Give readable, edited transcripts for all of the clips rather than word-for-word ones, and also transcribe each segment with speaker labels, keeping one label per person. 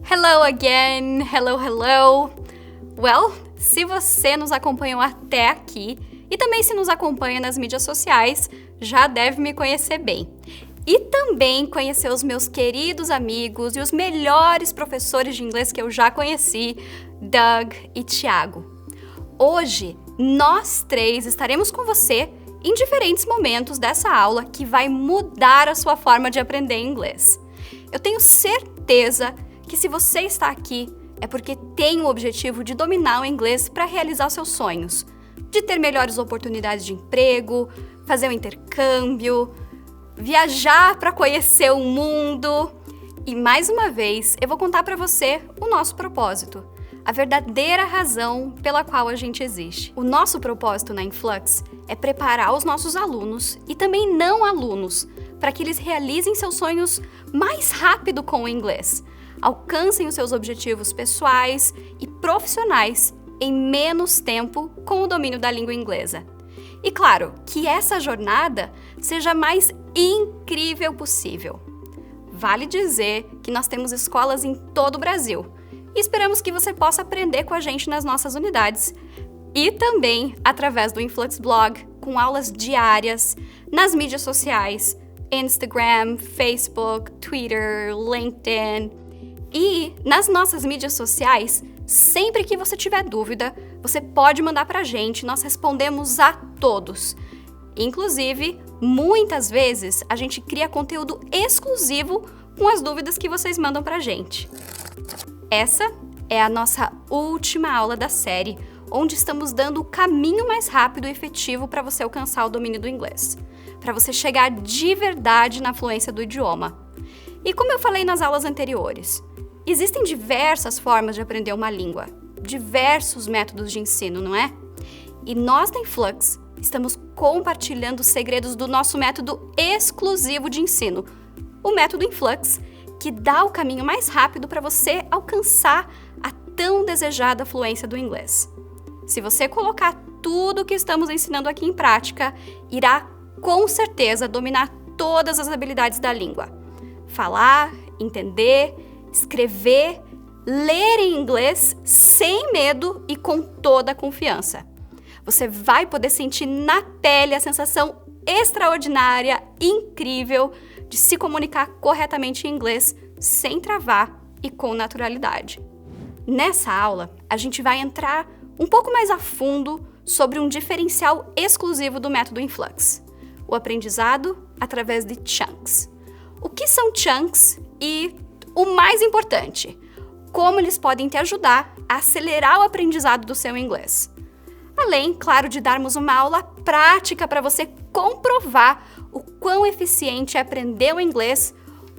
Speaker 1: Hello again, hello, hello. Well, se você nos acompanhou até aqui e também se nos acompanha nas mídias sociais, já deve me conhecer bem. E também conhecer os meus queridos amigos e os melhores professores de inglês que eu já conheci, Doug e Thiago. Hoje, nós três estaremos com você em diferentes momentos dessa aula que vai mudar a sua forma de aprender inglês. Eu tenho certeza que se você está aqui é porque tem o objetivo de dominar o inglês para realizar seus sonhos, de ter melhores oportunidades de emprego, fazer um intercâmbio, viajar para conhecer o mundo. E mais uma vez, eu vou contar para você o nosso propósito, a verdadeira razão pela qual a gente existe. O nosso propósito na Influx é preparar os nossos alunos e também não alunos para que eles realizem seus sonhos mais rápido com o inglês, alcancem os seus objetivos pessoais e profissionais em menos tempo com o domínio da língua inglesa. E claro, que essa jornada seja a mais incrível possível. Vale dizer que nós temos escolas em todo o Brasil e esperamos que você possa aprender com a gente nas nossas unidades e também através do Influx Blog, com aulas diárias nas mídias sociais, Instagram, Facebook, Twitter, LinkedIn. E nas nossas mídias sociais, sempre que você tiver dúvida, você pode mandar pra gente, nós respondemos a todos. Inclusive, muitas vezes a gente cria conteúdo exclusivo com as dúvidas que vocês mandam pra gente. Essa é a nossa última aula da série, onde estamos dando o caminho mais rápido e efetivo para você alcançar o domínio do inglês, para você chegar de verdade na fluência do idioma. E como eu falei nas aulas anteriores, existem diversas formas de aprender uma língua, diversos métodos de ensino, não é? E nós da Influx estamos compartilhando os segredos do nosso método exclusivo de ensino, o método Influx, que dá o caminho mais rápido para você alcançar a tão desejada fluência do inglês. Se você colocar tudo o que estamos ensinando aqui em prática, irá com certeza dominar todas as habilidades da língua. Falar, entender, escrever, ler em inglês sem medo e com toda a confiança. Você vai poder sentir na pele a sensação extraordinária, incrível de se comunicar corretamente em inglês sem travar e com naturalidade. Nessa aula, a gente vai entrar um pouco mais a fundo sobre um diferencial exclusivo do método Influx, o aprendizado através de chunks. O que são chunks e, o mais importante, como eles podem te ajudar a acelerar o aprendizado do seu inglês. Além, claro, de darmos uma aula prática para você comprovar o quão eficiente é aprender o inglês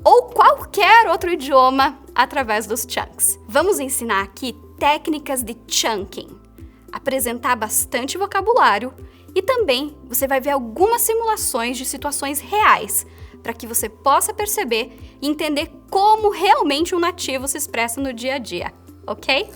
Speaker 1: ou qualquer outro idioma através dos chunks. Vamos ensinar aqui técnicas de chunking, apresentar bastante vocabulário e também você vai ver algumas simulações de situações reais para que você possa perceber e entender como realmente um nativo se expressa no dia a dia, ok?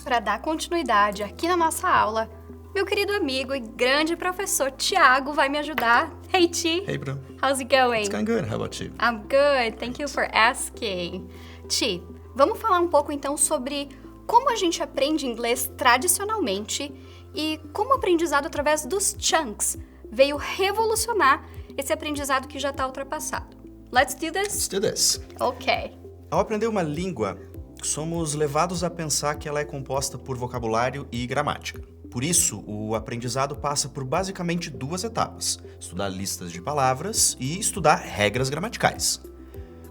Speaker 1: Para dar continuidade aqui na nossa aula, meu querido amigo e grande professor Thiago vai me ajudar. Hey, Ti.
Speaker 2: Hey, bro.
Speaker 1: How's it going?
Speaker 2: It's going good. How about you?
Speaker 1: I'm good. Thank you for asking. Ti, vamos falar um pouco então sobre como a gente aprende inglês tradicionalmente e como o aprendizado através dos chunks veio revolucionar esse aprendizado que já está ultrapassado. Let's do this?
Speaker 2: Let's do this.
Speaker 1: Ok.
Speaker 2: Ao aprender uma língua, somos levados a pensar que ela é composta por vocabulário e gramática. Por isso, o aprendizado passa por basicamente duas etapas: estudar listas de palavras e estudar regras gramaticais.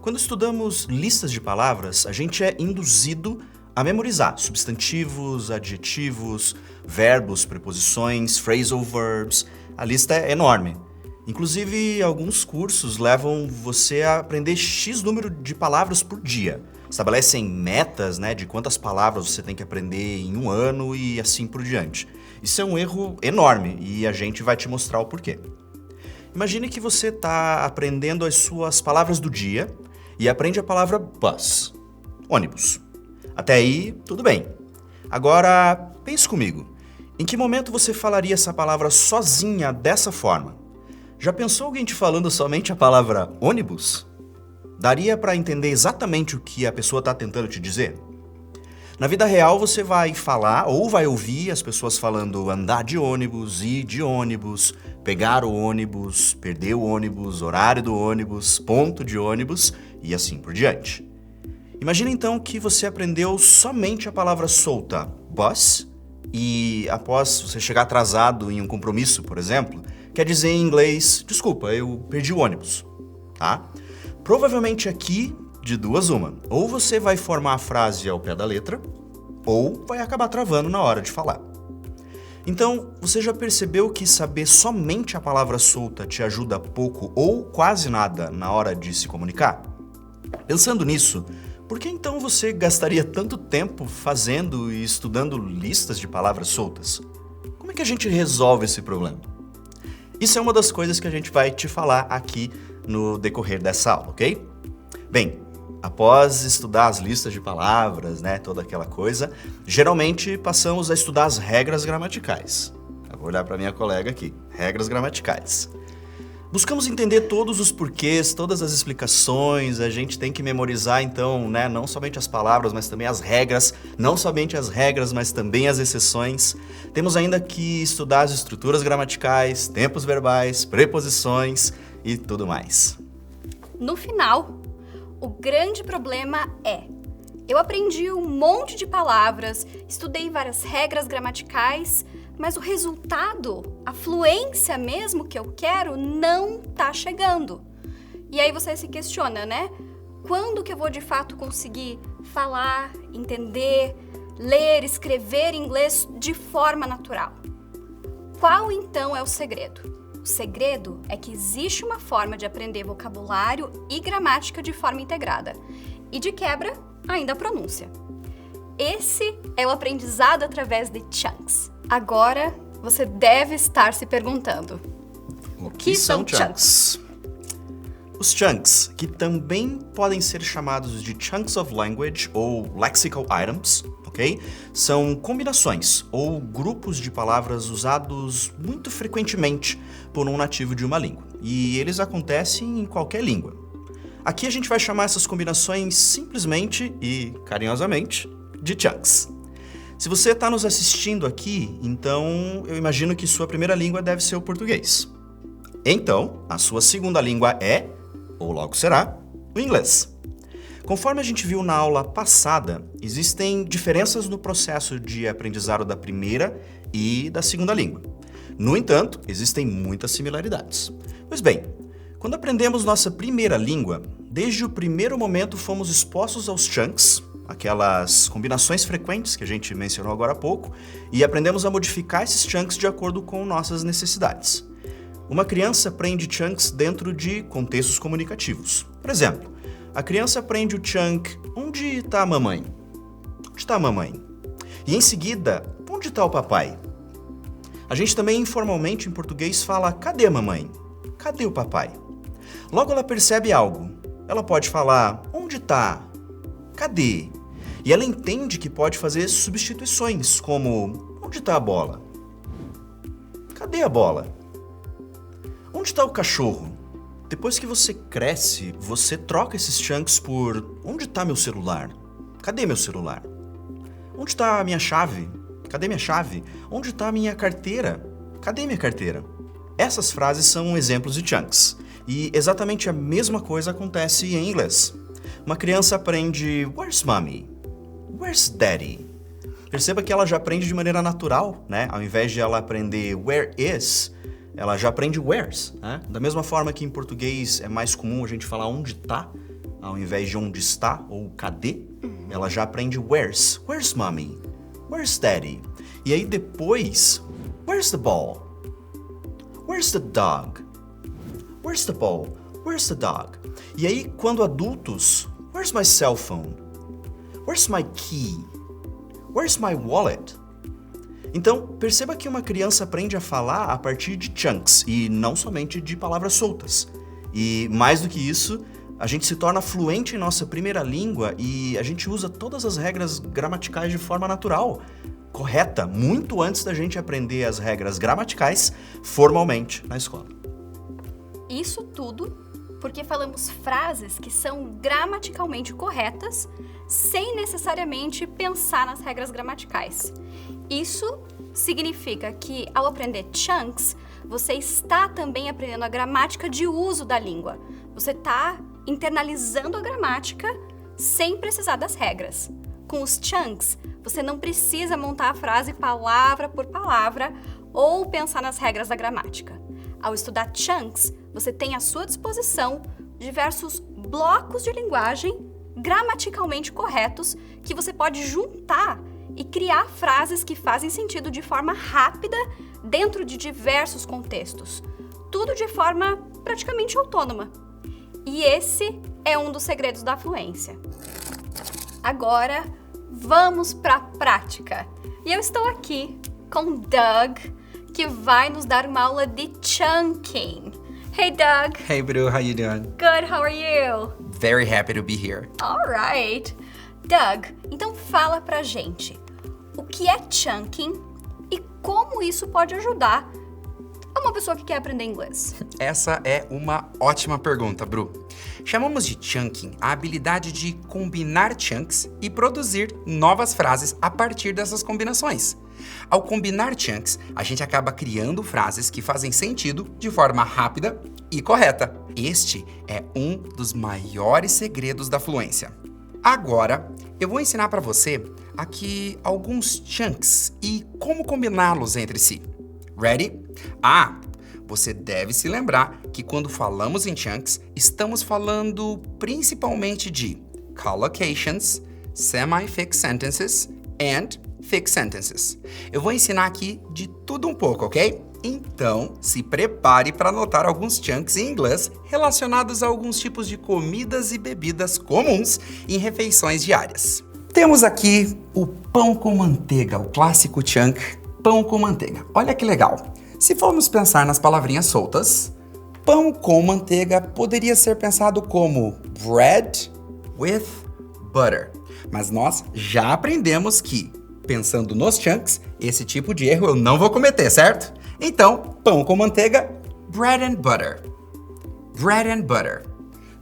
Speaker 2: Quando estudamos listas de palavras, a gente é induzido a memorizar substantivos, adjetivos, verbos, preposições, phrasal verbs. A lista é enorme. Inclusive, alguns cursos levam você a aprender X número de palavras por dia. Estabelecem metas, de quantas palavras você tem que aprender em um ano e assim por diante. Isso é um erro enorme e a gente vai te mostrar o porquê. Imagine que você está aprendendo as suas palavras do dia e aprende a palavra bus, ônibus. Até aí, tudo bem. Agora, pense comigo. Em que momento você falaria essa palavra sozinha dessa forma? Já pensou alguém te falando somente a palavra ônibus? daria para entender exatamente o que a pessoa está tentando te dizer? Na vida real, você vai falar ou vai ouvir as pessoas falando andar de ônibus, ir de ônibus, pegar o ônibus, perder o ônibus, horário do ônibus, ponto de ônibus e assim por diante. Imagina então que você aprendeu somente a palavra solta, bus, e após você chegar atrasado em um compromisso, por exemplo, quer dizer em inglês, desculpa, eu perdi o ônibus, tá? Provavelmente aqui, de duas uma, ou você vai formar a frase ao pé da letra, ou vai acabar travando na hora de falar. Então, você já percebeu que saber somente a palavra solta te ajuda pouco ou quase nada na hora de se comunicar? Pensando nisso, por que então você gastaria tanto tempo fazendo e estudando listas de palavras soltas? Como é que a gente resolve esse problema? Isso é uma das coisas que a gente vai te falar aqui no decorrer dessa aula, ok? Bem, após estudar as listas de palavras, né, toda aquela coisa, geralmente passamos a estudar as regras gramaticais. Eu vou olhar para minha colega aqui, regras gramaticais. Buscamos entender todos os porquês, todas as explicações, a gente tem que memorizar então, né, não somente as palavras, mas também as regras, não somente as regras, mas também as exceções. Temos ainda que estudar as estruturas gramaticais, tempos verbais, preposições e tudo mais.
Speaker 1: No final, o grande problema é: eu aprendi um monte de palavras, estudei várias regras gramaticais, mas o resultado, a fluência mesmo que eu quero, não tá chegando. E aí você se questiona, né? Quando que eu vou de fato conseguir falar, entender, ler, escrever inglês de forma natural? Qual então é o segredo? O segredo é que existe uma forma de aprender vocabulário e gramática de forma integrada. E de quebra, ainda a pronúncia. Esse é o aprendizado através de chunks. Agora, você deve estar se perguntando:
Speaker 2: o que são chunks? Os chunks, que também podem ser chamados de chunks of language ou lexical items, ok? São combinações ou grupos de palavras usados muito frequentemente por um nativo de uma língua. E eles acontecem em qualquer língua. Aqui a gente vai chamar essas combinações simplesmente e carinhosamente de chunks. Se você está nos assistindo aqui, então eu imagino que sua primeira língua deve ser o português. Então, a sua segunda língua é, ou logo será, o inglês. Conforme a gente viu na aula passada, existem diferenças no processo de aprendizado da primeira e da segunda língua. No entanto, existem muitas similaridades. Pois bem, quando aprendemos nossa primeira língua, desde o primeiro momento fomos expostos aos chunks, aquelas combinações frequentes que a gente mencionou agora há pouco, e aprendemos a modificar esses chunks de acordo com nossas necessidades. Uma criança aprende chunks dentro de contextos comunicativos. Por exemplo, a criança aprende o chunk onde está a mamãe? Onde está a mamãe? E em seguida, onde está o papai? A gente também informalmente em português fala cadê a mamãe? Cadê o papai? Logo ela percebe algo. Ela pode falar onde está? Cadê? E ela entende que pode fazer substituições, como onde está a bola? Cadê a bola? Onde está o cachorro? Depois que você cresce, você troca esses chunks por onde está meu celular? Cadê meu celular? Onde está a minha chave? Cadê minha chave? Onde está a minha carteira? Cadê minha carteira? Essas frases são exemplos de chunks. E exatamente a mesma coisa acontece em inglês. Uma criança aprende Where's mommy? Where's daddy? Perceba que ela já aprende de maneira natural, né? Ao invés de ela aprender Where is, ela já aprende where's, né? Da mesma forma que em português é mais comum a gente falar onde tá, ao invés de onde está ou cadê, ela já aprende where's. Where's mommy? Where's daddy? E aí depois, where's the ball? Where's the dog? Where's the ball? Where's the dog? E aí, quando adultos, where's my cell phone? Where's my key? Where's my wallet? Então, perceba que uma criança aprende a falar a partir de chunks e não somente de palavras soltas. E mais do que isso, a gente se torna fluente em nossa primeira língua e a gente usa todas as regras gramaticais de forma natural, correta, muito antes da gente aprender as regras gramaticais formalmente na escola.
Speaker 1: Isso tudo porque falamos frases que são gramaticalmente corretas, sem necessariamente pensar nas regras gramaticais. Isso significa que, ao aprender chunks, você está também aprendendo a gramática de uso da língua. Você está internalizando a gramática sem precisar das regras. Com os chunks, você não precisa montar a frase palavra por palavra ou pensar nas regras da gramática. Ao estudar chunks, você tem à sua disposição diversos blocos de linguagem gramaticalmente corretos que você pode juntar e criar frases que fazem sentido de forma rápida dentro de diversos contextos. Tudo de forma praticamente autônoma. E esse é um dos segredos da fluência. Agora, vamos para a prática. E eu estou aqui com Doug, que vai nos dar uma aula de chunking. Hey, Doug.
Speaker 3: Hey, Bru, how you doing?
Speaker 1: Good, how are you?
Speaker 3: Very happy to be here.
Speaker 1: All right. Doug, então fala pra gente, o que é chunking e como isso pode ajudar a uma pessoa que quer aprender inglês?
Speaker 3: Essa é uma ótima pergunta, Bru. Chamamos de chunking a habilidade de combinar chunks e produzir novas frases a partir dessas combinações. Ao combinar chunks, a gente acaba criando frases que fazem sentido de forma rápida e correta. Este é um dos maiores segredos da fluência. Agora, eu vou ensinar para você aqui alguns chunks e como combiná-los entre si. Ready? Você deve se lembrar que quando falamos em chunks, estamos falando principalmente de collocations, semi-fixed sentences and fixed sentences. Eu vou ensinar aqui de tudo um pouco, ok? Então, se prepare para anotar alguns chunks em inglês relacionados a alguns tipos de comidas e bebidas comuns em refeições diárias. Temos aqui o pão com manteiga, o clássico chunk pão com manteiga. Olha que legal! Se formos pensar nas palavrinhas soltas, pão com manteiga poderia ser pensado como bread with butter. Mas nós já aprendemos que, pensando nos chunks, esse tipo de erro eu não vou cometer, certo? Então, pão com manteiga, bread and butter. Bread and butter.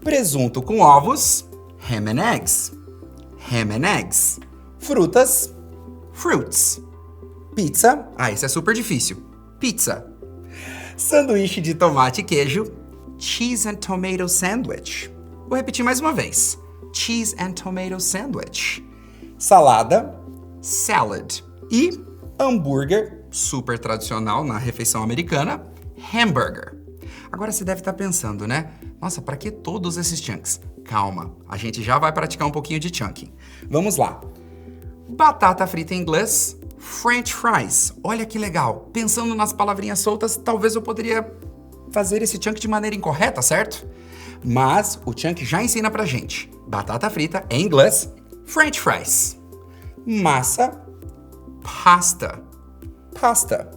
Speaker 3: Presunto com ovos, ham and eggs. Ham and eggs. Frutas, fruits. Pizza, esse é super difícil. Pizza. Sanduíche de tomate e queijo, cheese and tomato sandwich. Vou repetir mais uma vez. Cheese and tomato sandwich. Salada, salad. E hambúrguer, super tradicional na refeição americana, hamburger. Agora você deve estar pensando, né? Nossa, para que todos esses chunks? Calma, a gente já vai praticar um pouquinho de chunking. Vamos lá. Batata frita em inglês, French fries. Olha que legal. Pensando nas palavrinhas soltas, talvez eu poderia fazer esse chunk de maneira incorreta, certo? Mas o chunk já ensina pra gente. Batata frita em inglês, French fries. Massa, pasta. Pasta.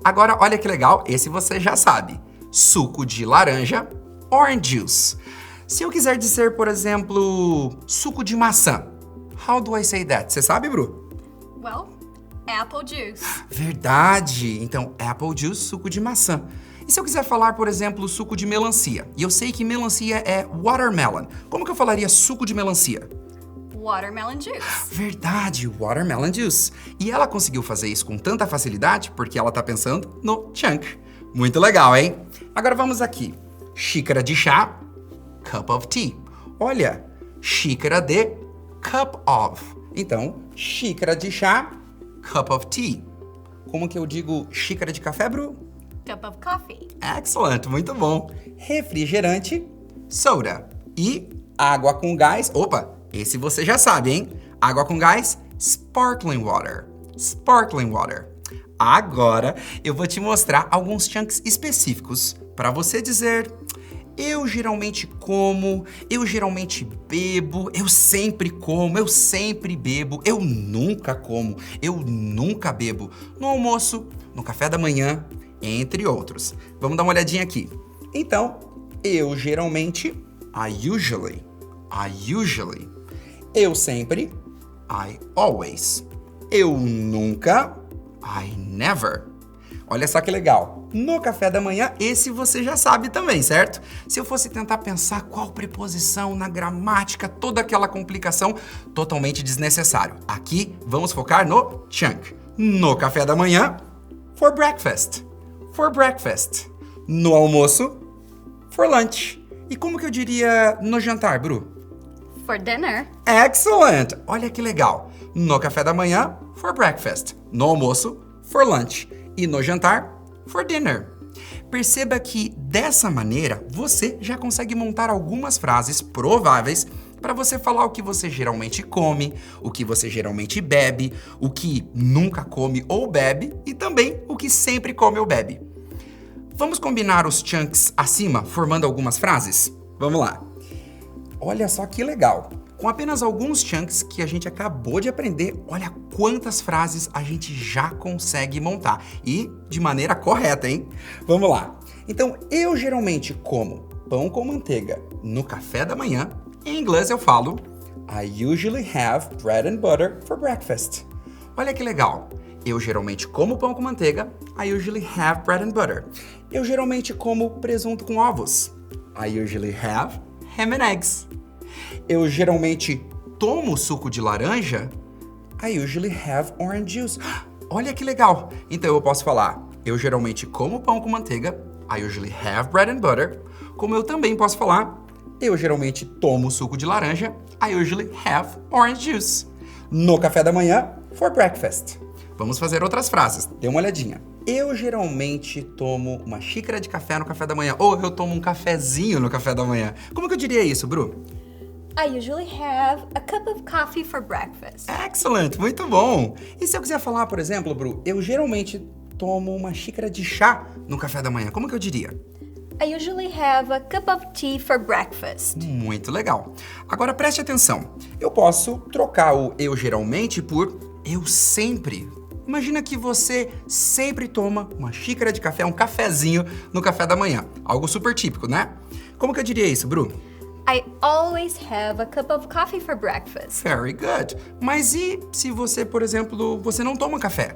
Speaker 3: Agora, olha que legal, esse você já sabe. Suco de laranja, orange juice. Se eu quiser dizer, por exemplo, suco de maçã, how do I say that? Você sabe, Bru?
Speaker 1: Well, apple juice.
Speaker 3: Verdade! Então, apple juice, suco de maçã. E se eu quiser falar, por exemplo, suco de melancia? E eu sei que melancia é watermelon. Como que eu falaria suco de melancia?
Speaker 1: Watermelon juice.
Speaker 3: Verdade, watermelon juice. E ela conseguiu fazer isso com tanta facilidade porque ela tá pensando no chunk. Muito legal, hein? Agora vamos aqui. Xícara de chá, cup of tea. Olha, xícara de cup of. Então, xícara de chá, cup of tea. Como que eu digo xícara de café, Bru?
Speaker 1: Cup of coffee.
Speaker 3: Excellent, muito bom. Refrigerante, soda. E água com gás. Opa, esse você já sabe, hein? Água com gás, sparkling water. Sparkling water. Agora eu vou te mostrar alguns chunks específicos para você dizer: eu geralmente como, eu geralmente bebo, eu sempre como, eu sempre bebo, eu nunca como, eu nunca bebo. No almoço, no café da manhã, entre outros. Vamos dar uma olhadinha aqui. Então, eu geralmente, I usually. Eu sempre, I always. Eu nunca, I never. Olha só que legal. No café da manhã, esse você já sabe também, certo? Se eu fosse tentar pensar qual preposição na gramática, toda aquela complicação, totalmente desnecessário. Aqui, vamos focar no chunk. No café da manhã, for breakfast. For breakfast. No almoço, for lunch. E como que eu diria no jantar, Bru?
Speaker 1: For dinner.
Speaker 3: Excellent! Olha que legal. No café da manhã, for breakfast. No almoço, for lunch. E no jantar, for dinner. Perceba que dessa maneira você já consegue montar algumas frases prováveis para você falar o que você geralmente come, o que você geralmente bebe, o que nunca come ou bebe e também o que sempre come ou bebe. Vamos combinar os chunks acima, formando algumas frases? Vamos lá. Olha só que legal. Com apenas alguns chunks que a gente acabou de aprender, olha quantas frases a gente já consegue montar. E de maneira correta, hein? Vamos lá. Então, eu geralmente como pão com manteiga no café da manhã. Em inglês eu falo I usually have bread and butter for breakfast. Olha que legal. Eu geralmente como pão com manteiga. I usually have bread and butter. Eu geralmente como presunto com ovos. I usually have ham and eggs. Eu geralmente tomo suco de laranja. I usually have orange juice. Olha que legal. Então eu posso falar, eu geralmente como pão com manteiga. I usually have bread and butter. Como eu também posso falar, eu geralmente tomo suco de laranja. I usually have orange juice. No café da manhã, for breakfast. Vamos fazer outras frases. Dê uma olhadinha. Eu geralmente tomo uma xícara de café no café da manhã. Ou eu tomo um cafezinho no café da manhã. Como que eu diria isso, Bru?
Speaker 1: I usually have a cup of coffee for breakfast.
Speaker 3: Excellent, muito bom. E se eu quiser falar, por exemplo, Bru, eu geralmente tomo uma xícara de chá no café da manhã. Como que eu diria?
Speaker 1: I usually have a cup of tea for breakfast.
Speaker 3: Muito legal. Agora preste atenção. Eu posso trocar o eu geralmente por eu sempre. Imagina que você sempre toma uma xícara de café, um cafezinho no café da manhã. Algo super típico, né? Como que eu diria isso, Bru?
Speaker 1: I always have a cup of coffee for breakfast.
Speaker 3: Very good. Mas e se você, por exemplo, você não toma café?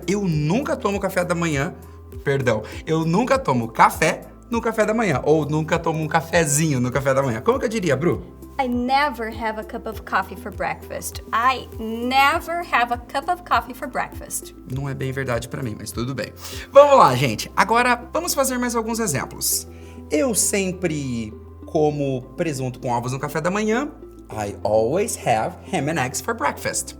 Speaker 3: Eu nunca tomo café da manhã. Perdão, eu nunca tomo café no café da manhã. Ou nunca tomo um cafezinho no café da manhã. Como que eu diria, Bru?
Speaker 1: I never have a cup of coffee for breakfast. I never have a cup of coffee for breakfast.
Speaker 3: Não é bem verdade pra mim, mas tudo bem. Vamos lá, gente. Agora, vamos fazer mais alguns exemplos. Eu sempre como presunto com ovos no café da manhã. I always have ham and eggs for breakfast.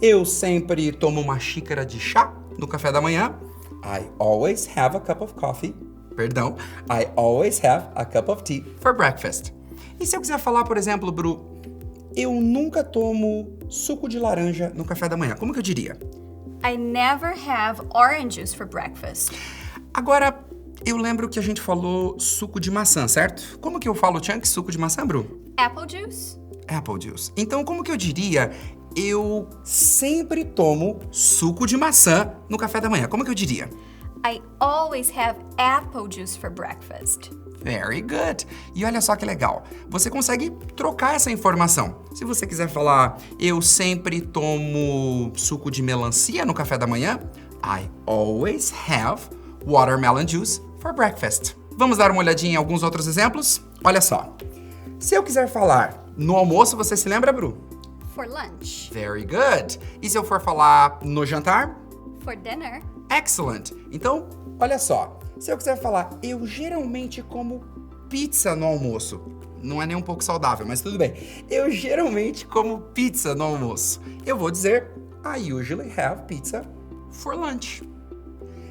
Speaker 3: Eu sempre tomo uma xícara de chá no café da manhã. I always have a cup of coffee. Perdão. I always have a cup of tea for breakfast. E se eu quiser falar, por exemplo, Bru, eu nunca tomo suco de laranja no café da manhã. Como que eu diria?
Speaker 1: I never have orange juice for breakfast.
Speaker 3: Agora, eu lembro que a gente falou suco de maçã, certo? Como que eu falo, chunk, suco de maçã, Bru?
Speaker 1: Apple juice.
Speaker 3: Apple juice. Então, como que eu diria? Eu sempre tomo suco de maçã no café da manhã. Como que eu diria?
Speaker 1: I always have apple juice for breakfast.
Speaker 3: Very good. E olha só que legal. Você consegue trocar essa informação. Se você quiser falar, eu sempre tomo suco de melancia no café da manhã. I always have watermelon juice for breakfast. Vamos dar uma olhadinha em alguns outros exemplos? Olha só. Se eu quiser falar no almoço, você se lembra, Bru?
Speaker 1: For lunch.
Speaker 3: Very good. E se eu for falar no jantar?
Speaker 1: For dinner.
Speaker 3: Excellent. Então, olha só. Se eu quiser falar, eu geralmente como pizza no almoço. Não é nem um pouco saudável, mas tudo bem. Eu geralmente como pizza no almoço. Eu vou dizer, I usually have pizza for lunch.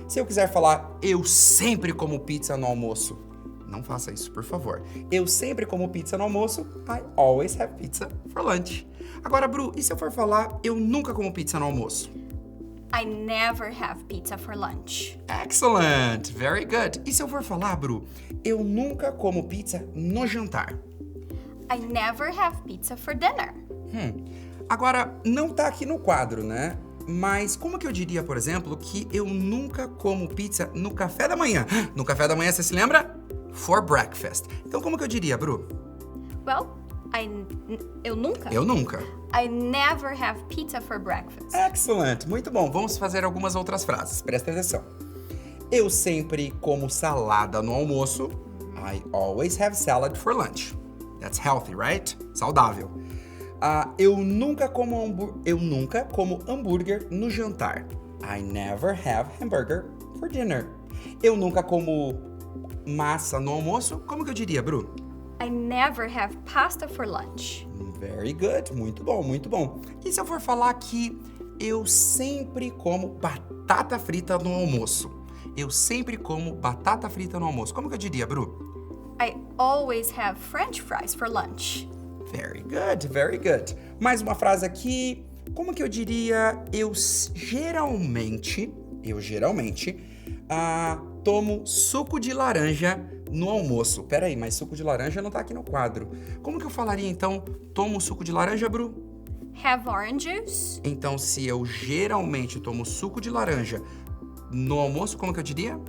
Speaker 3: Se eu quiser falar, eu sempre como pizza no almoço. Não faça isso, por favor. Eu sempre como pizza no almoço. I always have pizza for lunch. Agora, Bru, e se eu for falar, eu nunca como pizza no almoço?
Speaker 1: I never have pizza for lunch.
Speaker 3: Excellent! Very good. E se eu for falar, Bru, eu nunca como pizza no jantar?
Speaker 1: I never have pizza for dinner.
Speaker 3: Agora, não tá aqui no quadro, né? Mas como que eu diria, por exemplo, que eu nunca como pizza no café da manhã? No café da manhã, você se lembra? For breakfast. Então, como que eu diria, Bru?
Speaker 1: Well, Eu nunca?
Speaker 3: Eu nunca.
Speaker 1: I never have pizza for breakfast.
Speaker 3: Excellent, muito bom. Vamos fazer algumas outras frases. Presta atenção. Eu sempre como salada no almoço. I always have salad for lunch. That's healthy, right? Saudável. Eu nunca como hambúrguer no jantar. I never have hamburger for dinner. Eu nunca como massa no almoço. Como que eu diria, Bru?
Speaker 1: I never have pasta for lunch.
Speaker 3: Very good. Muito bom, muito bom. E se eu for falar que eu sempre como batata frita no almoço? Eu sempre como batata frita no almoço. Como que eu diria, Bru?
Speaker 1: I always have French fries for lunch.
Speaker 3: Very good, very good. Mais uma frase aqui. Como que eu diria? Eu geralmente tomo suco de laranja no almoço. Pera aí, mas suco de laranja não tá aqui no quadro. Como que eu falaria, então, tomo suco de laranja, Bru?
Speaker 1: Have orange juice.
Speaker 3: Então, se eu geralmente tomo suco de laranja no almoço, como que eu diria?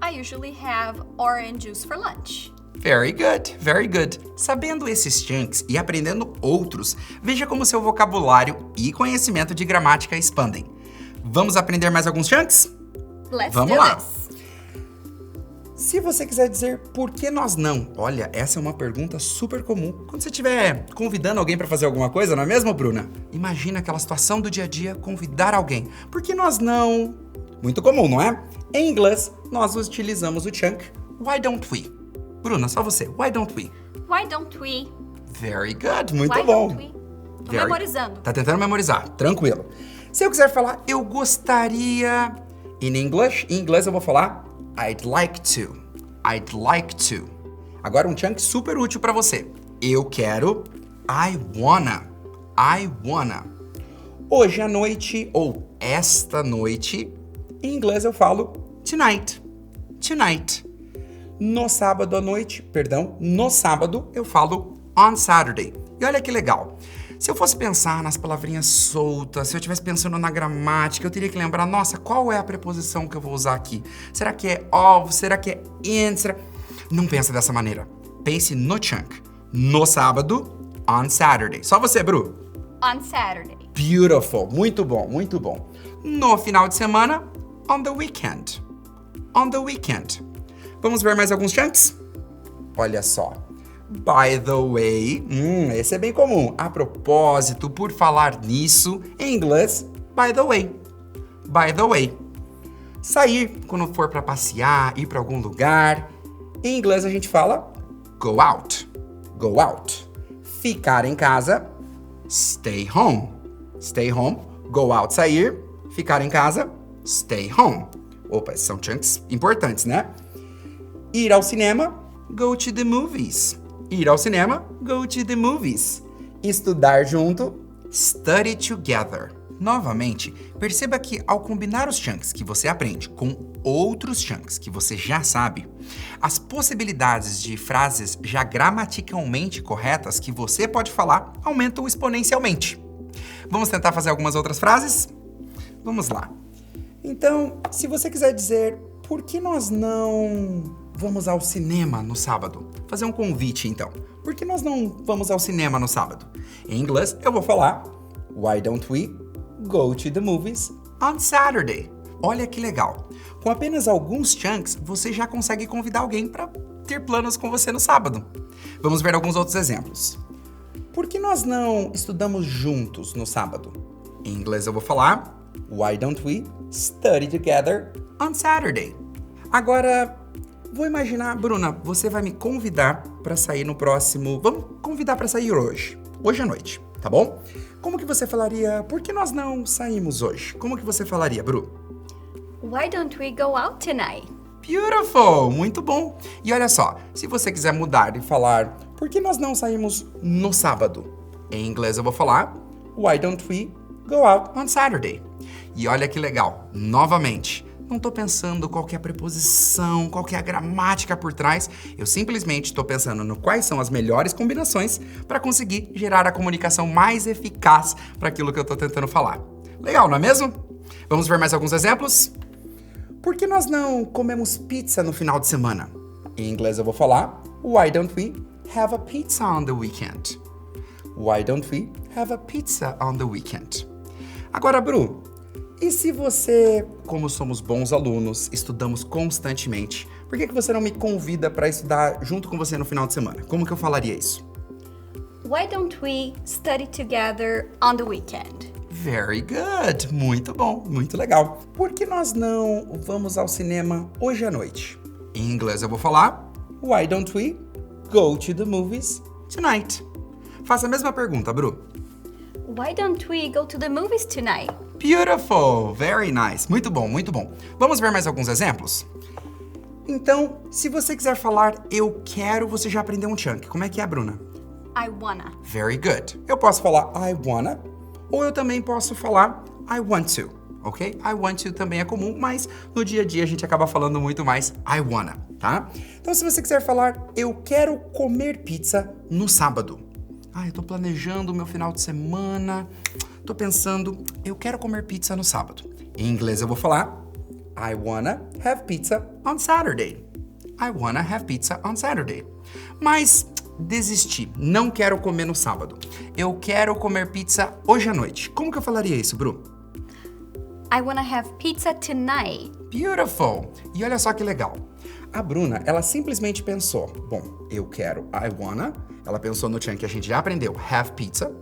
Speaker 1: I usually have orange juice for lunch.
Speaker 3: Very good, very good. Sabendo esses chunks e aprendendo outros, veja como seu vocabulário e conhecimento de gramática expandem. Vamos aprender mais alguns chunks?
Speaker 1: Vamos
Speaker 3: lá.
Speaker 1: This.
Speaker 3: Se você quiser dizer por que nós não, olha, essa é uma pergunta super comum. Quando você estiver convidando alguém para fazer alguma coisa, não é mesmo, Bruna? Imagina aquela situação do dia a dia, convidar alguém. Por que nós não? Muito comum, não é? Em inglês, nós utilizamos o chunk Why don't we? Bruna, só você. Why don't we?
Speaker 1: Why don't we?
Speaker 3: Very good, muito
Speaker 1: Why
Speaker 3: bom.
Speaker 1: don't we? Tô memorizando.
Speaker 3: Tá tentando memorizar, tranquilo. Se eu quiser falar, eu gostaria... em inglês eu vou falar I'd like to. I'd like to. Agora um chunk super útil pra você. Eu quero, I wanna. I wanna. Hoje à noite, ou esta noite, em inglês eu falo tonight. Tonight. No sábado eu falo on Saturday. E olha que legal. Se eu fosse pensar nas palavrinhas soltas, se eu estivesse pensando na gramática, eu teria que lembrar, nossa, qual é a preposição que eu vou usar aqui? Será que é of? Será que é in? Não pensa dessa maneira. Pense no chunk. No sábado, on Saturday. Só você, Bru.
Speaker 1: On Saturday.
Speaker 3: Beautiful. Muito bom, muito bom. No final de semana, on the weekend. On the weekend. Vamos ver mais alguns chunks? Olha só. By the way, esse é bem comum. A propósito, por falar nisso, em inglês, by the way. By the way. Sair quando for para passear, ir para algum lugar. Em inglês a gente fala go out. Go out. Ficar em casa, stay home. Stay home. Go out, sair. Ficar em casa, stay home. Opa, são chunks importantes, né? Ir ao cinema, go to the movies. Ir ao cinema, go to the movies. Estudar junto, study together. Novamente, perceba que ao combinar os chunks que você aprende com outros chunks que você já sabe, as possibilidades de frases já gramaticalmente corretas que você pode falar aumentam exponencialmente. Vamos tentar fazer algumas outras frases? Vamos lá. Então, se você quiser dizer por que nós não vamos ao cinema no sábado? Fazer um convite, então. Por que nós não vamos ao cinema no sábado? Em inglês, eu vou falar Why don't we go to the movies on Saturday? Olha que legal. Com apenas alguns chunks, você já consegue convidar alguém para ter planos com você no sábado. Vamos ver alguns outros exemplos. Por que nós não estudamos juntos no sábado? Em inglês, eu vou falar Why don't we study together on Saturday? Agora, vou imaginar, Bruna, você vai me convidar para sair no próximo... Vamos convidar para sair hoje à noite, tá bom? Como que você falaria, por que nós não saímos hoje? Como que você falaria, Bru?
Speaker 1: Why don't we go out tonight?
Speaker 3: Beautiful! Muito bom! E olha só, se você quiser mudar e falar, por que nós não saímos no sábado? Em inglês eu vou falar, Why don't we go out on Saturday? E olha que legal, novamente, não tô pensando qual que é a preposição, qual que é a gramática por trás, eu simplesmente tô pensando no quais são as melhores combinações para conseguir gerar a comunicação mais eficaz para aquilo que eu tô tentando falar. Legal, não é mesmo? Vamos ver mais alguns exemplos? Por que nós não comemos pizza no final de semana? Em inglês eu vou falar, Why don't we have a pizza on the weekend? Why don't we have a pizza on the weekend? Agora, Bru, e se você, como somos bons alunos, estudamos constantemente, por que você não me convida para estudar junto com você no final de semana? Como que eu falaria isso?
Speaker 1: Why don't we study together on the weekend?
Speaker 3: Very good! Muito bom, muito legal. Por que nós não vamos ao cinema hoje à noite? Em inglês eu vou falar Why don't we go to the movies tonight? Faça a mesma pergunta, Bru.
Speaker 1: Why don't we go to the movies tonight?
Speaker 3: Beautiful! Very nice! Muito bom, muito bom. Vamos ver mais alguns exemplos? Então, se você quiser falar eu quero, você já aprendeu um chunk. Como é que é, Bruna?
Speaker 1: I wanna.
Speaker 3: Very good. Eu posso falar I wanna, ou eu também posso falar I want to, ok? I want to também é comum, mas no dia a dia a gente acaba falando muito mais I wanna, tá? Então, se você quiser falar eu quero comer pizza no sábado. Eu tô planejando o meu final de semana, tô pensando, eu quero comer pizza no sábado. Em inglês eu vou falar I wanna have pizza on Saturday. I wanna have pizza on Saturday. Mas desisti, não quero comer no sábado. Eu quero comer pizza hoje à noite. Como que eu falaria isso, Bru?
Speaker 1: I wanna have pizza tonight.
Speaker 3: Beautiful! E olha só que legal. A Bruna, ela simplesmente pensou, bom, eu quero I wanna, ela pensou no chunk que a gente já aprendeu, have pizza,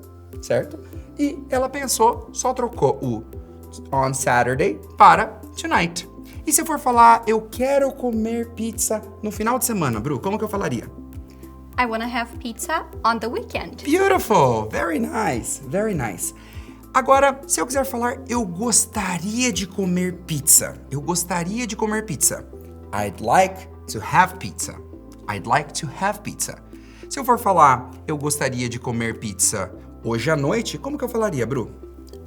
Speaker 3: certo? E ela pensou, só trocou o on Saturday para tonight. E se eu for falar, eu quero comer pizza no final de semana, Bru, como que eu falaria?
Speaker 1: I wanna have pizza on the weekend.
Speaker 3: Beautiful! Very nice, very nice. Agora, se eu quiser falar, eu gostaria de comer pizza. Eu gostaria de comer pizza. I'd like to have pizza. I'd like to have pizza. Se eu for falar, eu gostaria de comer pizza hoje à noite, como que eu falaria, Bru?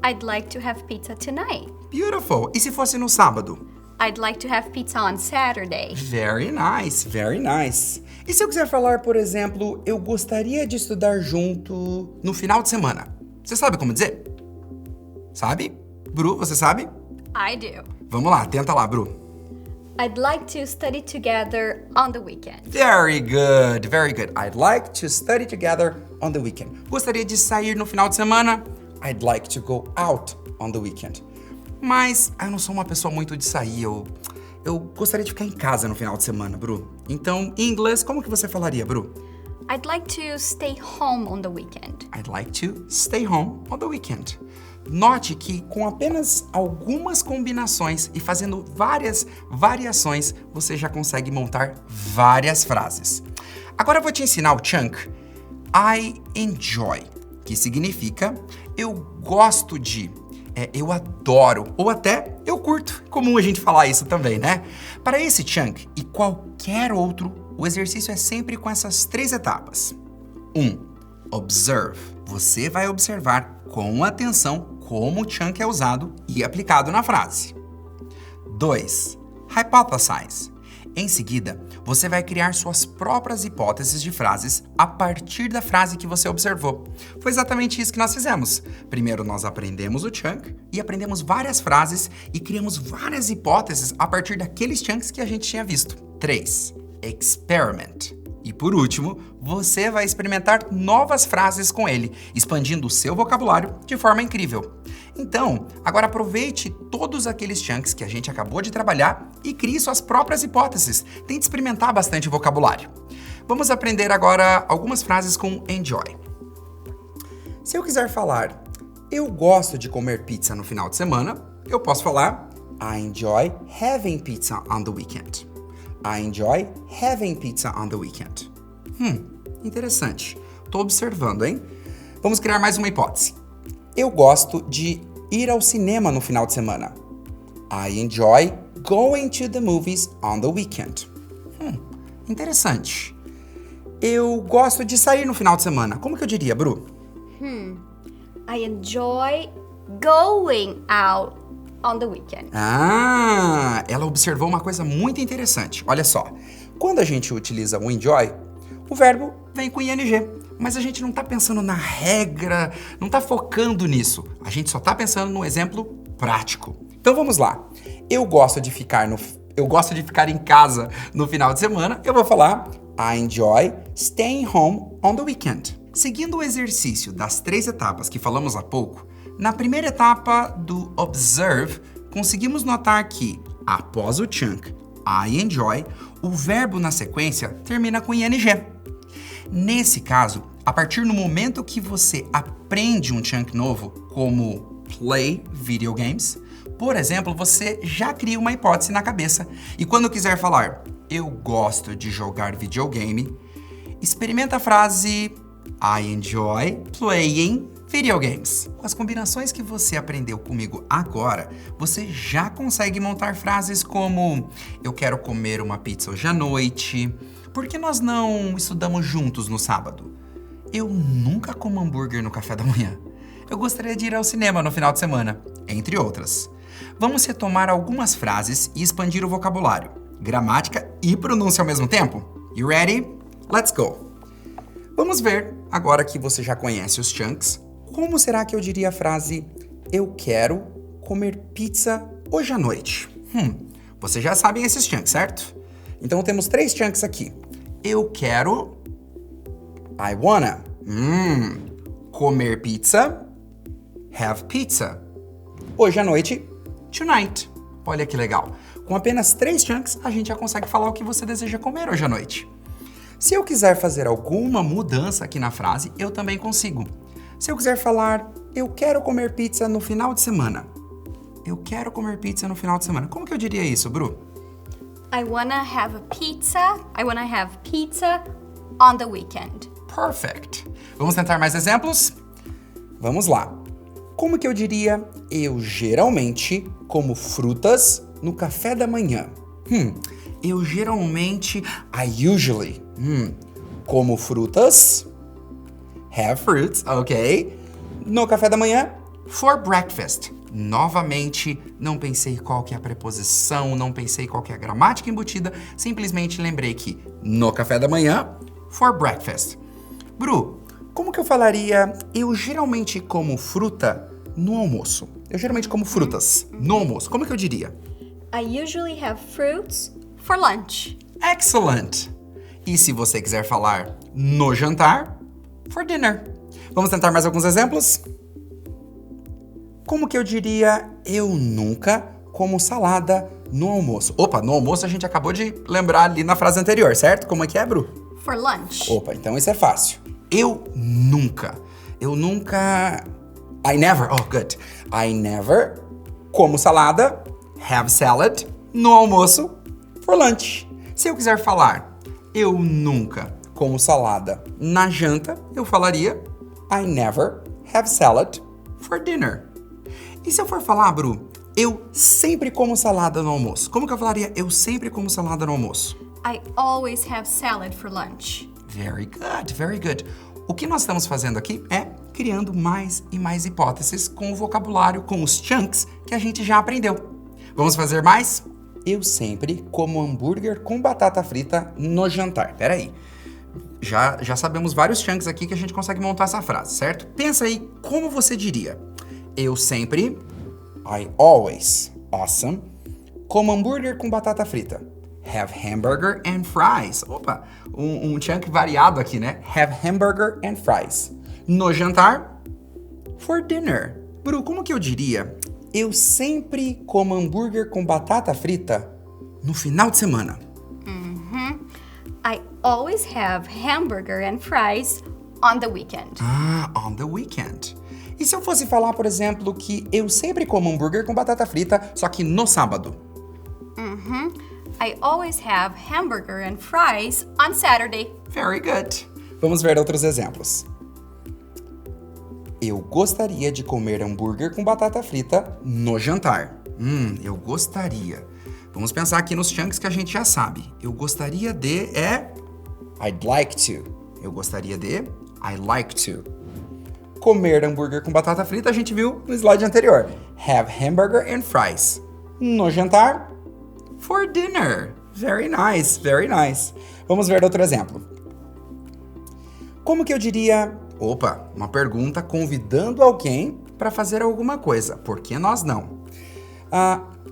Speaker 1: I'd like to have pizza tonight.
Speaker 3: Beautiful! E se fosse no sábado?
Speaker 1: I'd like to have pizza on Saturday.
Speaker 3: Very nice, very nice. E se eu quiser falar, por exemplo, eu gostaria de estudar junto no final de semana? Você sabe como dizer? Sabe? Bru, você sabe?
Speaker 1: I do.
Speaker 3: Vamos lá, tenta lá, Bru.
Speaker 1: I'd like to study together on the weekend.
Speaker 3: Very good, very good. I'd like to study together on the weekend. Gostaria de sair no final de semana? I'd like to go out on the weekend. Mas eu não sou uma pessoa muito de sair, eu gostaria de ficar em casa no final de semana, Bru. Então, em inglês, como que você falaria, Bru?
Speaker 1: I'd like to stay home on the weekend.
Speaker 3: I'd like to stay home on the weekend. Note que com apenas algumas combinações e fazendo várias variações, você já consegue montar várias frases. Agora eu vou te ensinar o chunk I enjoy, que significa eu gosto de, eu adoro, ou até eu curto. Comum a gente falar isso também, né? Para esse chunk e qualquer outro, o exercício é sempre com essas 3 etapas. 1. Observe. Você vai observar com atenção como o chunk é usado e aplicado na frase. 2. Hypothesize. Em seguida, você vai criar suas próprias hipóteses de frases a partir da frase que você observou. Foi exatamente isso que nós fizemos. Primeiro nós aprendemos o chunk e aprendemos várias frases e criamos várias hipóteses a partir daqueles chunks que a gente tinha visto. 3. Experiment. E por último, você vai experimentar novas frases com ele, expandindo o seu vocabulário de forma incrível. Então, agora aproveite todos aqueles chunks que a gente acabou de trabalhar e crie suas próprias hipóteses. Tente experimentar bastante vocabulário. Vamos aprender agora algumas frases com enjoy. Se eu quiser falar, eu gosto de comer pizza no final de semana, eu posso falar, I enjoy having pizza on the weekend. I enjoy having pizza on the weekend. Interessante. Tô observando, hein? Vamos criar mais uma hipótese. Eu gosto de ir ao cinema no final de semana. I enjoy going to the movies on the weekend. Interessante. Eu gosto de sair no final de semana. Como que eu diria, Bru?
Speaker 1: I enjoy going out on the weekend.
Speaker 3: Ela observou uma coisa muito interessante. Olha só, quando a gente utiliza o enjoy, o verbo vem com ing, mas a gente não tá pensando na regra, não tá focando nisso. A gente só tá pensando no exemplo prático. Então vamos lá. Eu gosto de ficar em casa no final de semana. Eu vou falar I enjoy staying home on the weekend. Seguindo o exercício das 3 etapas que falamos há pouco, na primeira etapa do observe, conseguimos notar que, após o chunk I enjoy, o verbo na sequência termina com ing. Nesse caso, a partir do momento que você aprende um chunk novo, como play video games, por exemplo, você já cria uma hipótese na cabeça. E quando quiser falar, eu gosto de jogar videogame, experimenta a frase I enjoy playing video games. Com as combinações que você aprendeu comigo agora, você já consegue montar frases como eu quero comer uma pizza hoje à noite, por que nós não estudamos juntos no sábado? Eu nunca como hambúrguer no café da manhã. Eu gostaria de ir ao cinema no final de semana, entre outras. Vamos retomar algumas frases e expandir o vocabulário, gramática e pronúncia ao mesmo tempo. You ready? Let's go! Vamos ver, agora que você já conhece os chunks, como será que eu diria a frase eu quero comer pizza hoje à noite? Vocês já sabem esses chunks, certo? Então temos 3 chunks aqui. Eu quero, I wanna, comer pizza, have pizza. Hoje à noite, tonight. Olha que legal. Com apenas 3 chunks, a gente já consegue falar o que você deseja comer hoje à noite. Se eu quiser fazer alguma mudança aqui na frase, eu também consigo. Se eu quiser falar, eu quero comer pizza no final de semana. Eu quero comer pizza no final de semana. Como que eu diria isso, Bru?
Speaker 1: I wanna have a pizza. I wanna have pizza on the weekend.
Speaker 3: Perfect. Vamos tentar mais exemplos? Vamos lá. Como que eu diria eu geralmente como frutas no café da manhã? Eu geralmente, I usually, como frutas, have fruits, ok, no café da manhã, for breakfast. Novamente, não pensei qual que é a preposição, não pensei qual que é a gramática embutida, simplesmente lembrei que no café da manhã, for breakfast. Bru, como que eu falaria eu geralmente como fruta no almoço? Eu geralmente como frutas no almoço. Como que eu diria?
Speaker 1: I usually have fruits for lunch.
Speaker 3: Excellent! E se você quiser falar no jantar, for dinner. Vamos tentar mais alguns exemplos? Como que eu diria eu nunca como salada no almoço? Opa, no almoço a gente acabou de lembrar ali na frase anterior, certo? Como é que é, Bru?
Speaker 1: For lunch.
Speaker 3: Opa, então isso é fácil. Eu nunca, I never, oh good. I never como salada, have salad, no almoço, for lunch. Se eu quiser falar, eu nunca como salada na janta, eu falaria, I never have salad for dinner. E se eu for falar, Bru, eu sempre como salada no almoço? Como que eu falaria eu sempre como salada no almoço?
Speaker 1: I always have salad for lunch.
Speaker 3: Very good, very good. O que nós estamos fazendo aqui é criando mais e mais hipóteses com o vocabulário, com os chunks que a gente já aprendeu. Vamos fazer mais? Eu sempre como hambúrguer com batata frita no jantar. Peraí, já sabemos vários chunks aqui que a gente consegue montar essa frase, certo? Pensa aí, como você diria? Eu sempre, I always, awesome, como hambúrguer com batata frita. Have hamburger and fries. Opa, um chunk variado aqui, né? Have hamburger and fries. No jantar, for dinner. Bru, como que eu diria? Eu sempre como hambúrguer com batata frita no final de semana.
Speaker 1: I always have hamburger and fries on the weekend.
Speaker 3: Ah, on the weekend. E se eu fosse falar, por exemplo, que eu sempre como hambúrguer com batata frita, só que no sábado?
Speaker 1: I always have hamburger and fries on Saturday.
Speaker 3: Very good. Vamos ver outros exemplos. Eu gostaria de comer hambúrguer com batata frita no jantar. Eu gostaria. Vamos pensar aqui nos chunks que a gente já sabe. Eu gostaria de I'd like to. Eu gostaria de I like to. Comer hambúrguer com batata frita a gente viu no slide anterior. Have hamburger and fries. No jantar, for dinner. Very nice, very nice. Vamos ver outro exemplo. Como que eu diria... Opa, uma pergunta convidando alguém para fazer alguma coisa. Por que nós não?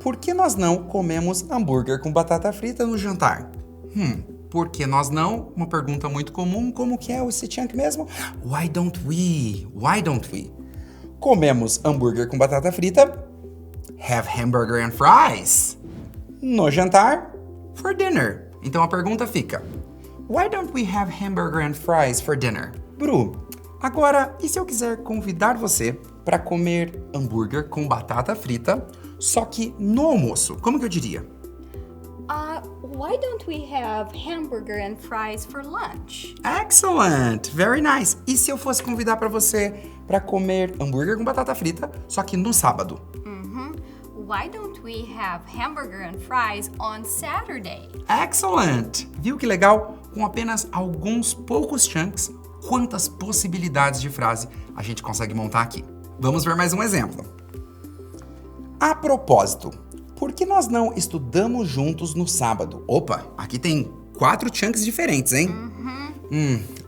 Speaker 3: Por que nós não comemos hambúrguer com batata frita no jantar? Por que nós não? Uma pergunta muito comum. Como que é esse chunk mesmo? Why don't we? Why don't we? Comemos hambúrguer com batata frita. Have hamburger and fries. No jantar. For dinner. Então a pergunta fica: Why don't we have hamburger and fries for dinner? Bru, agora, e se eu quiser convidar você para comer hambúrguer com batata frita, só que no almoço? Como que eu diria?
Speaker 1: Why don't we have hamburger and fries for lunch?
Speaker 3: Excellent! Very nice! E se eu fosse convidar para você para comer hambúrguer com batata frita, só que no sábado?
Speaker 1: Why don't we have hamburger and fries on Saturday?
Speaker 3: Excellent! Viu que legal? Com apenas alguns poucos chunks, quantas possibilidades de frase a gente consegue montar aqui. Vamos ver mais um exemplo. A propósito, por que nós não estudamos juntos no sábado? Opa, aqui tem 4 chunks diferentes, hein?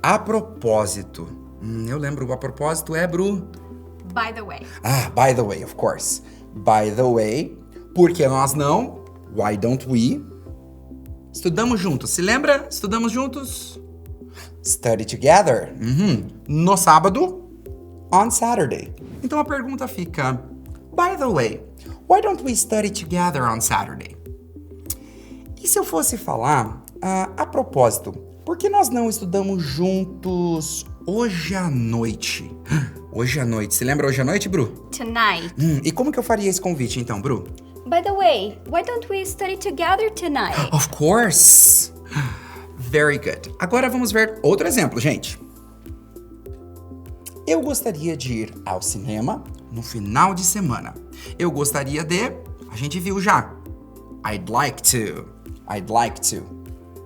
Speaker 3: A propósito. Eu lembro, a propósito é, Bru?
Speaker 1: By the way.
Speaker 3: By the way, of course. By the way, por que nós não? Why don't we? Estudamos juntos. Se lembra? Estudamos juntos? Study together. No sábado? On Saturday. Então a pergunta fica: By the way, why don't we study together on Saturday? E se eu fosse falar, a propósito, por que nós não estudamos juntos hoje à noite? Hoje à noite. Se lembra hoje à noite, Bru?
Speaker 1: Tonight.
Speaker 3: E como que eu faria esse convite, então, Bru?
Speaker 1: By the way, why don't we study together tonight?
Speaker 3: Of course! Very good. Agora vamos ver outro exemplo, gente. Eu gostaria de ir ao cinema no final de semana. Eu gostaria de... A gente viu já. I'd like to. I'd like to.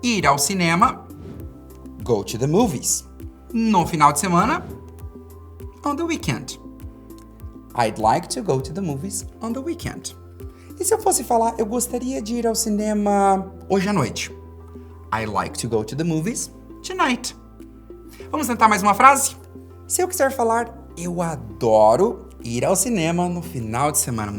Speaker 3: Ir ao cinema. Go to the movies. No final de semana. On the weekend. I'd like to go to the movies on the weekend. E se eu fosse falar, eu gostaria de ir ao cinema hoje à noite? I like to go to the movies tonight. Vamos tentar mais uma frase? Se eu quiser falar, eu adoro ir ao cinema no final de semana.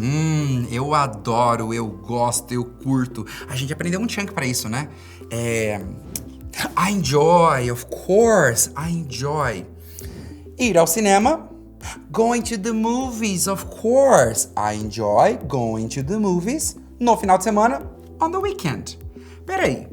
Speaker 3: Eu adoro, eu gosto, eu curto. A gente aprendeu um chunk pra isso, né? I enjoy, of course, I enjoy. Ir ao cinema. Going to the movies, of course. I enjoy going to the movies no final de semana, on the weekend. Peraí.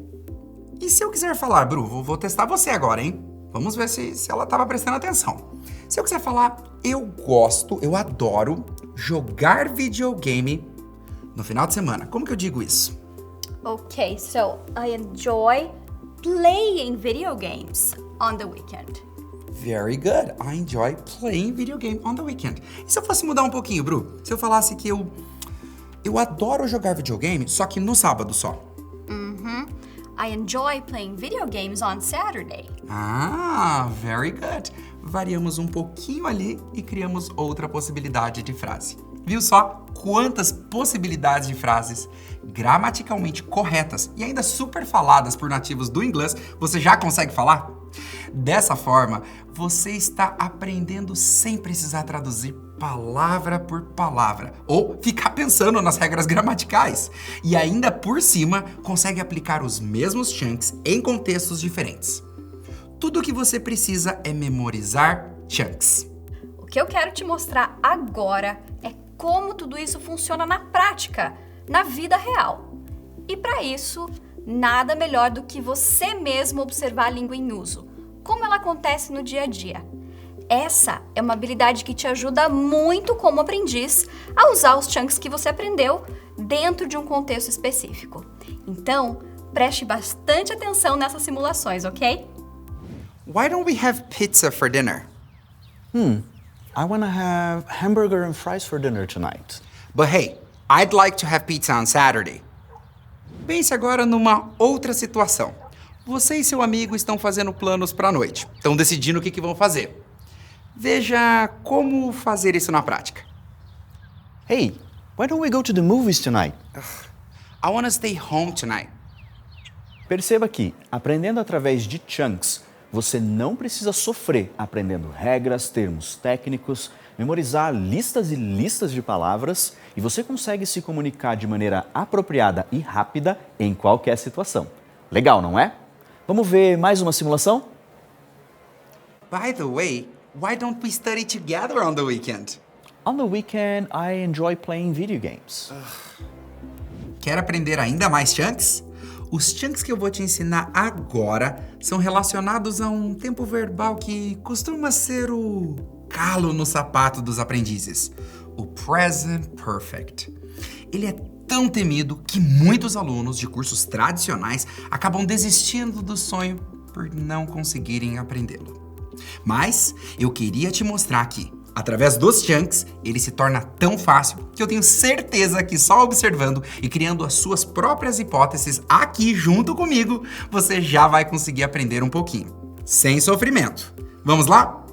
Speaker 3: E se eu quiser falar, Bru, vou testar você agora, hein? Vamos ver se ela tava prestando atenção. Se eu quiser falar, eu gosto, eu adoro jogar videogame no final de semana. Como que eu digo isso?
Speaker 1: Okay, so I enjoy playing video games on the weekend.
Speaker 3: Very good. I enjoy playing video game on the weekend. E se eu fosse mudar um pouquinho, Bru? Se eu falasse que eu adoro jogar videogame, só que no sábado só.
Speaker 1: I enjoy playing video games on Saturday.
Speaker 3: Very good. Variamos um pouquinho ali e criamos outra possibilidade de frase. Viu só quantas possibilidades de frases gramaticalmente corretas e ainda super faladas por nativos do inglês você já consegue falar? Dessa forma, você está aprendendo sem precisar traduzir palavra por palavra ou ficar pensando nas regras gramaticais. E ainda por cima, consegue aplicar os mesmos chunks em contextos diferentes. Tudo o que você precisa é memorizar chunks.
Speaker 1: O que eu quero te mostrar agora é como tudo isso funciona na prática, na vida real. E para isso, nada melhor do que você mesmo observar a língua em uso, como ela acontece no dia a dia. Essa é uma habilidade que te ajuda muito como aprendiz a usar os chunks que você aprendeu dentro de um contexto específico. Então, preste bastante atenção nessas simulações, ok?
Speaker 3: Why don't we have pizza for dinner?
Speaker 4: I want to have hamburger and fries for dinner tonight.
Speaker 3: But hey, I'd like to have pizza on Saturday. Pense agora numa outra situação. Você e seu amigo estão fazendo planos para a noite. Estão decidindo o que vão fazer. Veja como fazer isso na prática.
Speaker 4: Hey, why don't we go to the movies tonight?
Speaker 3: I want to stay home tonight.
Speaker 4: Perceba que, aprendendo através de chunks, você não precisa sofrer aprendendo regras, termos técnicos, memorizar listas e listas de palavras e você consegue se comunicar de maneira apropriada e rápida em qualquer situação. Legal, não é? Vamos ver mais uma simulação?
Speaker 3: By the way, why don't we study together on the weekend?
Speaker 4: On the weekend, I enjoy playing video games.
Speaker 3: Quer aprender ainda mais chunks? Os chunks que eu vou te ensinar agora são relacionados a um tempo verbal que costuma ser o calo no sapato dos aprendizes, o present perfect. Ele é tão temido que muitos alunos de cursos tradicionais acabam desistindo do sonho por não conseguirem aprendê-lo. Mas eu queria te mostrar que, através dos chunks, ele se torna tão fácil que eu tenho certeza que só observando e criando as suas próprias hipóteses aqui junto comigo, você já vai conseguir aprender um pouquinho, sem sofrimento. Vamos lá?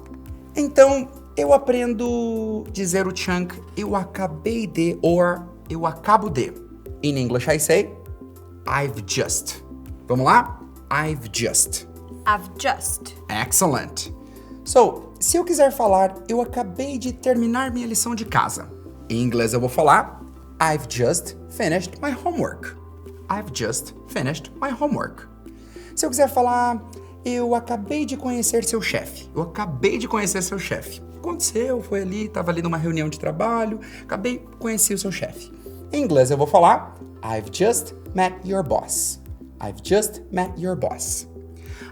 Speaker 3: Então, eu aprendo dizer o chunk eu acabei de or eu acabo de. In English I say I've just. Vamos lá? I've just.
Speaker 1: I've just.
Speaker 3: Excellent. So, se eu quiser falar, eu acabei de terminar minha lição de casa. Em inglês eu vou falar, I've just finished my homework. I've just finished my homework. Se eu quiser falar, eu acabei de conhecer seu chefe. Eu acabei de conhecer seu chefe. Aconteceu, foi ali, estava ali numa reunião de trabalho, conheci o seu chefe. Em inglês eu vou falar, I've just met your boss. I've just met your boss.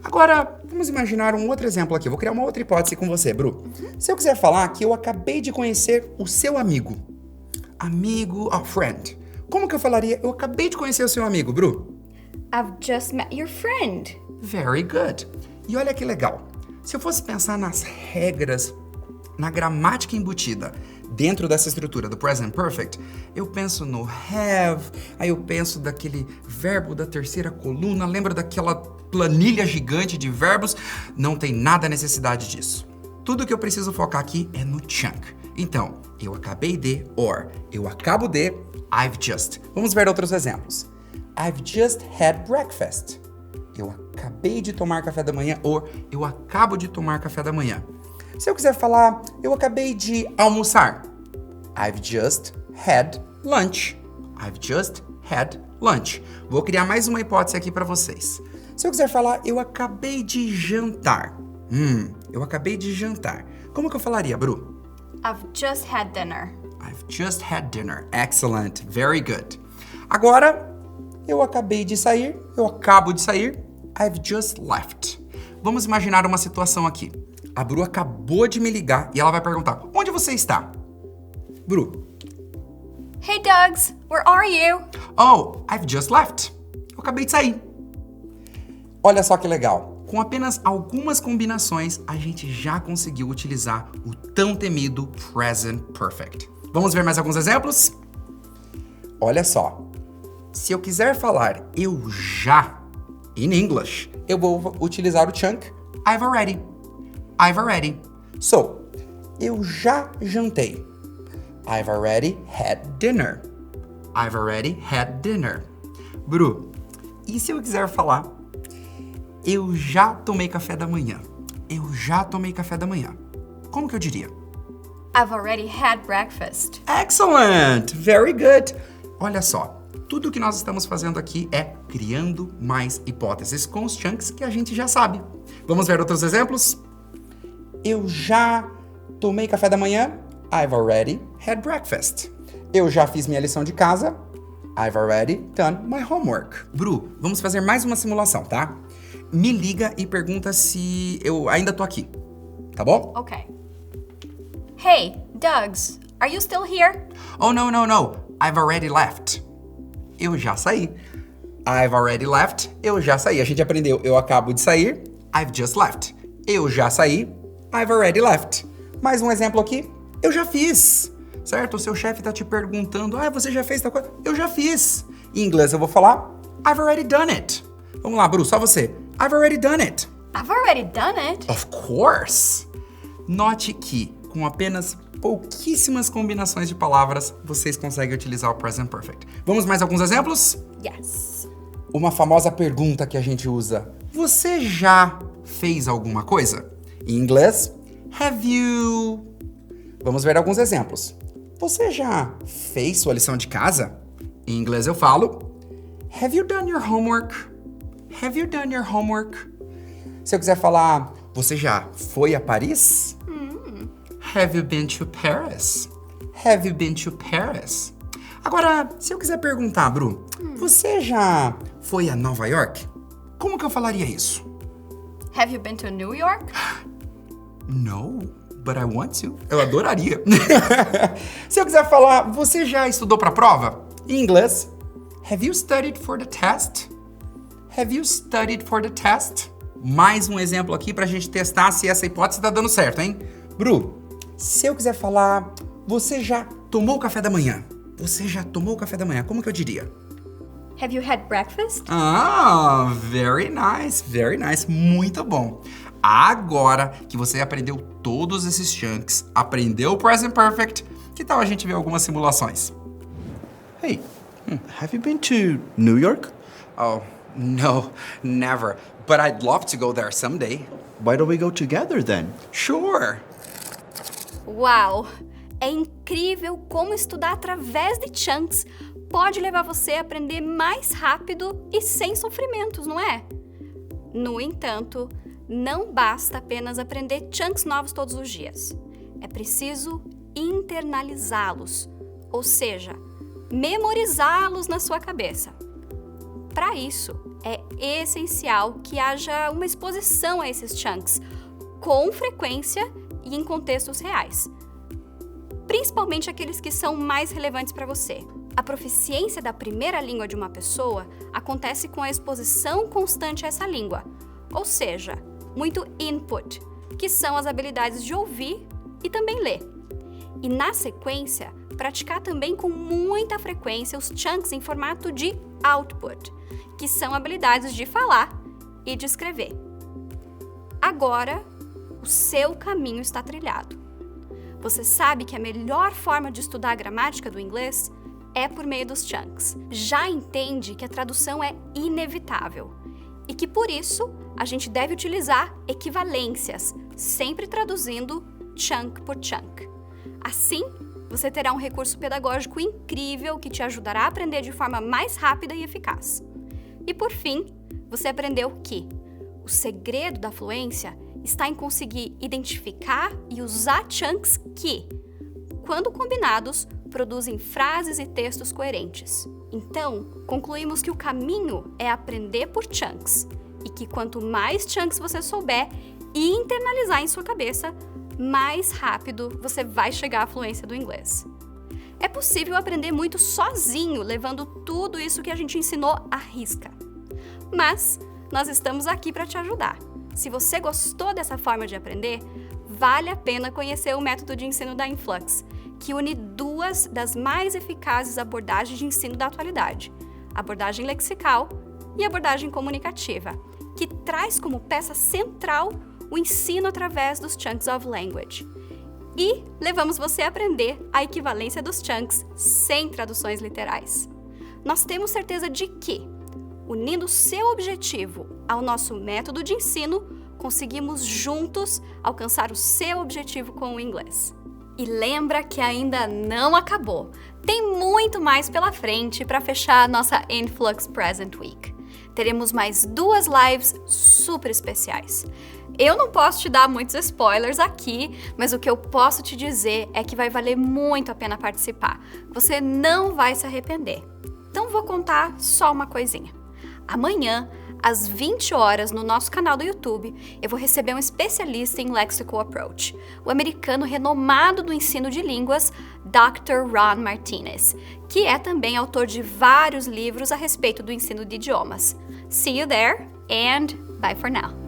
Speaker 3: Agora, vamos imaginar um outro exemplo aqui. Vou criar uma outra hipótese com você, Bru. Se eu quiser falar que eu acabei de conhecer o seu amigo. Friend. Como que eu falaria? Eu acabei de conhecer o seu amigo, Bru.
Speaker 1: I've just met your friend.
Speaker 3: Very good. E olha que legal. Se eu fosse pensar nas regras, na gramática embutida dentro dessa estrutura do present perfect, eu penso no have, aí eu penso daquele verbo da terceira coluna, lembra daquela planilha gigante de verbos? Não tem nada necessidade disso. Tudo que eu preciso focar aqui é no chunk. Então, eu acabei de, or eu acabo de, I've just. Vamos ver outros exemplos. I've just had breakfast. Eu acabei de tomar café da manhã, or eu acabo de tomar café da manhã. Se eu quiser falar, eu acabei de almoçar. I've just had lunch. I've just had lunch. Vou criar mais uma hipótese aqui para vocês. Se eu quiser falar, eu acabei de jantar. Eu acabei de jantar. Como que eu falaria, Bru?
Speaker 1: I've just had dinner.
Speaker 3: I've just had dinner. Excellent. Very good. Agora, eu acabei de sair. Eu acabo de sair. I've just left. Vamos imaginar uma situação aqui. A Bru acabou de me ligar e ela vai perguntar, onde você está? Bru.
Speaker 1: Hey, Dougs, where are you?
Speaker 3: Oh, I've just left. Eu acabei de sair. Olha só que legal. Com apenas algumas combinações, a gente já conseguiu utilizar o tão temido present perfect. Vamos ver mais alguns exemplos? Olha só. Se eu quiser falar eu já, in English, eu vou utilizar o chunk I've already. I've already. So, eu já jantei. I've already had dinner. I've already had dinner. Bru, e se eu quiser falar eu já tomei café da manhã? Eu já tomei café da manhã. Como que eu diria?
Speaker 1: I've already had breakfast.
Speaker 3: Excellent! Very good! Olha só, tudo que nós estamos fazendo aqui é criando mais hipóteses com os chunks que a gente já sabe. Vamos ver outros exemplos? Eu já tomei café da manhã. I've already had breakfast. Eu já fiz minha lição de casa. I've already done my homework. Bru, vamos fazer mais uma simulação, tá? Me liga e pergunta se eu ainda tô aqui. Tá bom?
Speaker 1: Okay. Hey, Dougs, are you still here?
Speaker 3: Oh, no. I've already left. Eu já saí. I've already left. Eu já saí. A gente aprendeu. Eu acabo de sair. I've just left. Eu já saí. I've already left. Mais um exemplo aqui. Eu já fiz. Certo? O seu chefe tá te perguntando. Você já fez tal coisa? Eu já fiz. Em inglês eu vou falar I've already done it. Vamos lá, Bru, só você. I've already done it.
Speaker 1: I've already done it.
Speaker 3: Of course. Note que, com apenas pouquíssimas combinações de palavras, vocês conseguem utilizar o present perfect. Vamos mais alguns exemplos?
Speaker 1: Yes.
Speaker 3: Uma famosa pergunta que a gente usa. Você já fez alguma coisa? Em inglês, have you... Vamos ver alguns exemplos. Você já fez sua lição de casa? Em inglês eu falo, have you done your homework? Have you done your homework? Se eu quiser falar, você já foi a Paris? Have you been to Paris? Have you been to Paris? Agora, se eu quiser perguntar, Bru, você já foi a Nova York? Como que eu falaria isso?
Speaker 1: Have you been to New York?
Speaker 3: No, but I want to. Eu adoraria. Se eu quiser falar, você já estudou para a prova? Em inglês, have you studied for the test? Have you studied for the test? Mais um exemplo aqui pra gente testar se essa hipótese tá dando certo, hein? Bru, se eu quiser falar, você já tomou café da manhã? Você já tomou café da manhã? Como que eu diria?
Speaker 1: Have you had breakfast?
Speaker 3: Ah, very nice, very nice. Muito bom. Agora que você aprendeu todos esses chunks, aprendeu o present perfect, que tal a gente ver algumas simulações?
Speaker 4: Hey, have you been to New York?
Speaker 3: Oh, no, never. But I'd love to go there someday.
Speaker 4: Why don't we go together then?
Speaker 3: Sure.
Speaker 1: Uau! É incrível como estudar através de chunks pode levar você a aprender mais rápido e sem sofrimentos, não é? No entanto, não basta apenas aprender chunks novos todos os dias. É preciso internalizá-los, ou seja, memorizá-los na sua cabeça. Para isso, é essencial que haja uma exposição a esses chunks com frequência e em contextos reais, principalmente aqueles que são mais relevantes para você. A proficiência da primeira língua de uma pessoa acontece com a exposição constante a essa língua, ou seja, muito input, que são as habilidades de ouvir e também ler. E na sequência, praticar também com muita frequência os chunks em formato de output, que são habilidades de falar e de escrever. Agora, o seu caminho está trilhado. Você sabe que a melhor forma de estudar a gramática do inglês é por meio dos chunks. Já entende que a tradução é inevitável e que, por isso, a gente deve utilizar equivalências, sempre traduzindo chunk por chunk. Assim, você terá um recurso pedagógico incrível que te ajudará a aprender de forma mais rápida e eficaz. E, por fim, você aprendeu que o segredo da fluência está em conseguir identificar e usar chunks que, quando combinados, produzem frases e textos coerentes. Então, concluímos que o caminho é aprender por chunks e que quanto mais chunks você souber e internalizar em sua cabeça, mais rápido você vai chegar à fluência do inglês. É possível aprender muito sozinho, levando tudo isso que a gente ensinou à risca. Mas nós estamos aqui para te ajudar. Se você gostou dessa forma de aprender, vale a pena conhecer o método de ensino da Influx, que une duas das mais eficazes abordagens de ensino da atualidade, a abordagem lexical e a abordagem comunicativa, que traz como peça central o ensino através dos chunks of language. E levamos você a aprender a equivalência dos chunks sem traduções literais. Nós temos certeza de que, unindo seu objetivo ao nosso método de ensino, conseguimos juntos alcançar o seu objetivo com o inglês. E lembra que ainda não acabou. Tem muito mais pela frente para fechar a nossa Influx Present Week. Teremos mais 2 lives super especiais. Eu não posso te dar muitos spoilers aqui, mas o que eu posso te dizer é que vai valer muito a pena participar. Você não vai se arrepender. Então vou contar só uma coisinha. Amanhã, às 20 horas, no nosso canal do YouTube, eu vou receber um especialista em Lexical Approach, o americano renomado do ensino de línguas, Dr. Ron Martinez, que é também autor de vários livros a respeito do ensino de idiomas. See you there and bye for now!